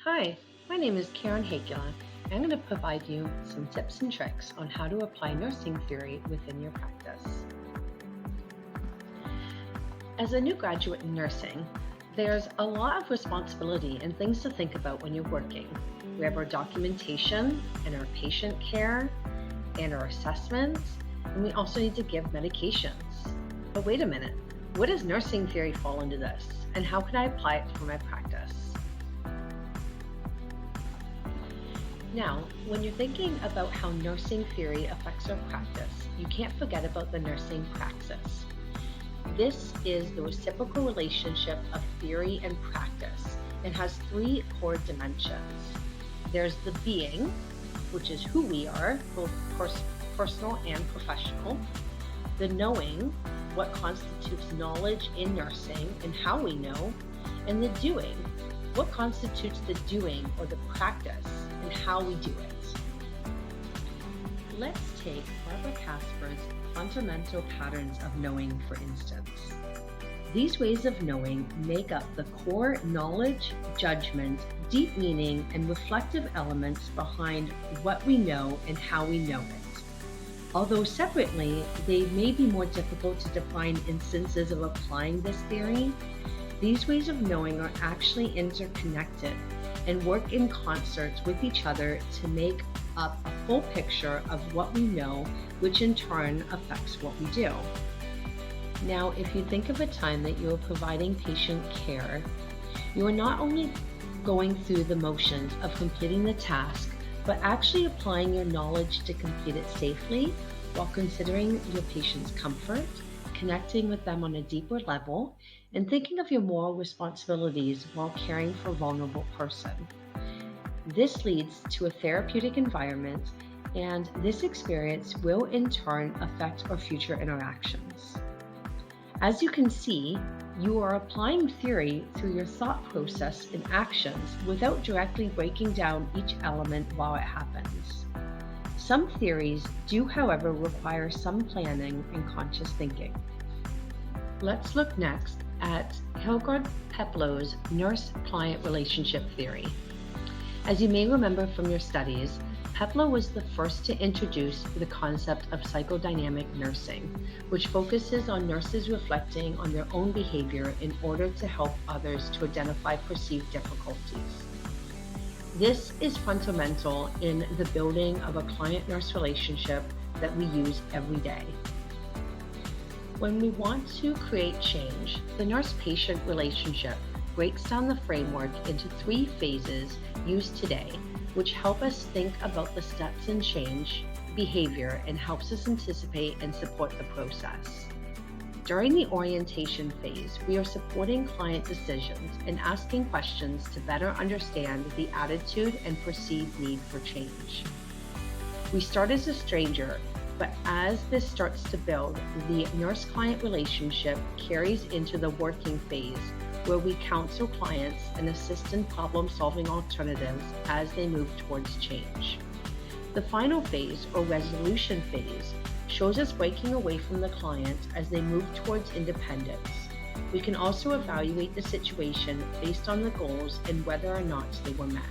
Hi, my name is Karen Hakula. I'm going to provide you some tips and tricks on how to apply nursing theory within your practice. As a new graduate in nursing, there's a lot of responsibility and things to think about when you're working. We have our documentation and our patient care and our assessments, and we also need to give medications. But wait a minute, what does nursing theory fall into this, and how can I apply it for my practice? Now, when you're thinking about how nursing theory affects our practice, you can't forget about the nursing praxis. This is the reciprocal relationship of theory and practice and has three core dimensions. There's the being, which is who we are, both personal and professional. The knowing, what constitutes knowledge in nursing and how we know. And the doing, what constitutes the doing or the practice and how we do it. Let's take Barbara Casper's fundamental patterns of knowing, for instance. These ways of knowing make up the core knowledge, judgment, deep meaning, and reflective elements behind what we know and how we know it. Although separately, they may be more difficult to define instances of applying this theory, these ways of knowing are actually interconnected and work in concert with each other to make up a full picture of what we know, which in turn affects what we do. Now, if you think of a time that you are providing patient care, you are not only going through the motions of completing the task, but actually applying your knowledge to complete it safely while considering your patient's comfort, connecting with them on a deeper level, and thinking of your moral responsibilities while caring for a vulnerable person. This leads to a therapeutic environment, and this experience will in turn affect our future interactions. As you can see, you are applying theory through your thought process and actions without directly breaking down each element while it happens. Some theories do, however, require some planning and conscious thinking. Let's look next at Hilgard Peplow's nurse-client relationship theory. As you may remember from your studies, Peplow was the first to introduce the concept of psychodynamic nursing, which focuses on nurses reflecting on their own behavior in order to help others to identify perceived difficulties. This is fundamental in the building of a client-nurse relationship that we use every day. When we want to create change, the nurse-patient relationship breaks down the framework into three phases used today, which help us think about the steps in change behavior and helps us anticipate and support the process. During the orientation phase, we are supporting client decisions and asking questions to better understand the attitude and perceived need for change. We start as a stranger, but as this starts to build, the nurse-client relationship carries into the working phase, where we counsel clients and assist in problem-solving alternatives as they move towards change. The final phase, or resolution phase, shows us breaking away from the client as they move towards independence. We can also evaluate the situation based on the goals and whether or not they were met.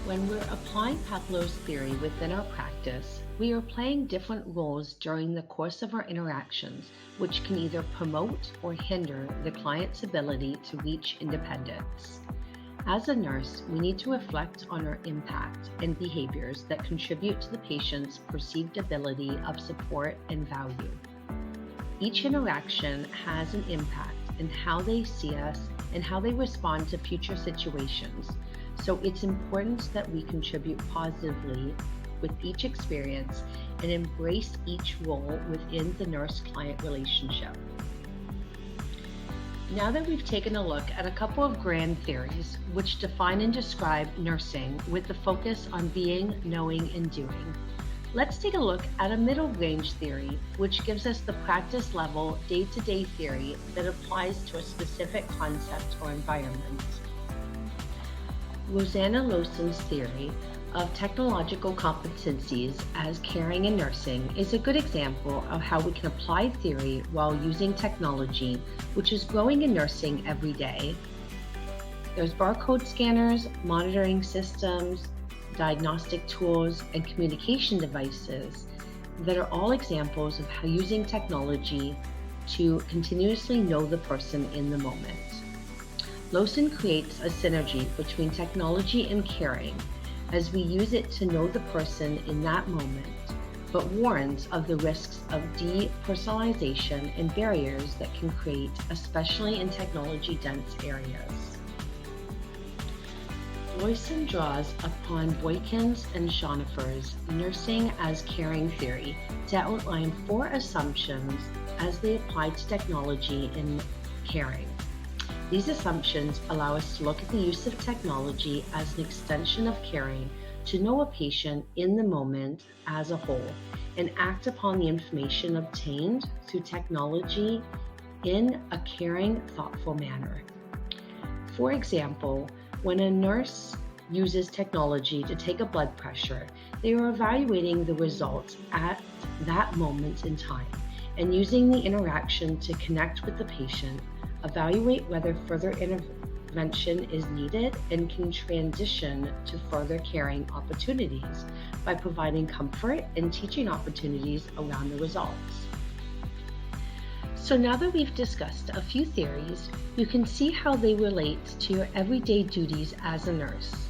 When we're applying Peplow's theory within our practice, we are playing different roles during the course of our interactions, which can either promote or hinder the client's ability to reach independence. As a nurse, we need to reflect on our impact and behaviors that contribute to the patient's perceived ability of support and value. Each interaction has an impact in how they see us and how they respond to future situations, so it's important that we contribute positively with each experience and embrace each role within the nurse-client relationship. Now that we've taken a look at a couple of grand theories which define and describe nursing with the focus on being, knowing, and doing, let's take a look at a middle range theory which gives us the practice level day-to-day theory that applies to a specific concept or environment. Rosanna Lowson's theory of technological competencies as caring and nursing is a good example of how we can apply theory while using technology, which is growing in nursing every day. There's barcode scanners, monitoring systems, diagnostic tools, and communication devices that are all examples of how using technology to continuously know the person in the moment. Lowson creates a synergy between technology and caring as we use it to know the person in that moment, but warns of the risks of depersonalization and barriers that can create, especially in technology-dense areas. Lowson draws upon Boykins and Schoenhofer's nursing as caring theory to outline 4 assumptions as they apply to technology in caring. These assumptions allow us to look at the use of technology as an extension of caring to know a patient in the moment as a whole and act upon the information obtained through technology in a caring, thoughtful manner. For example, when a nurse uses technology to take a blood pressure, they are evaluating the results at that moment in time and using the interaction to connect with the patient, evaluate whether further intervention is needed, and can transition to further caring opportunities by providing comfort and teaching opportunities around the results. So now that we've discussed a few theories, you can see how they relate to your everyday duties as a nurse.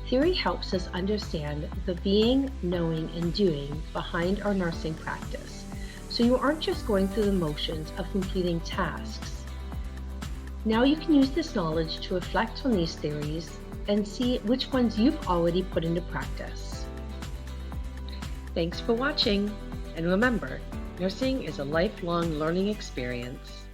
Theory helps us understand the being, knowing, and doing behind our nursing practice, so you aren't just going through the motions of completing tasks. Now you can use this knowledge to reflect on these theories and see which ones you've already put into practice. Thanks for watching, and remember, nursing is a lifelong learning experience.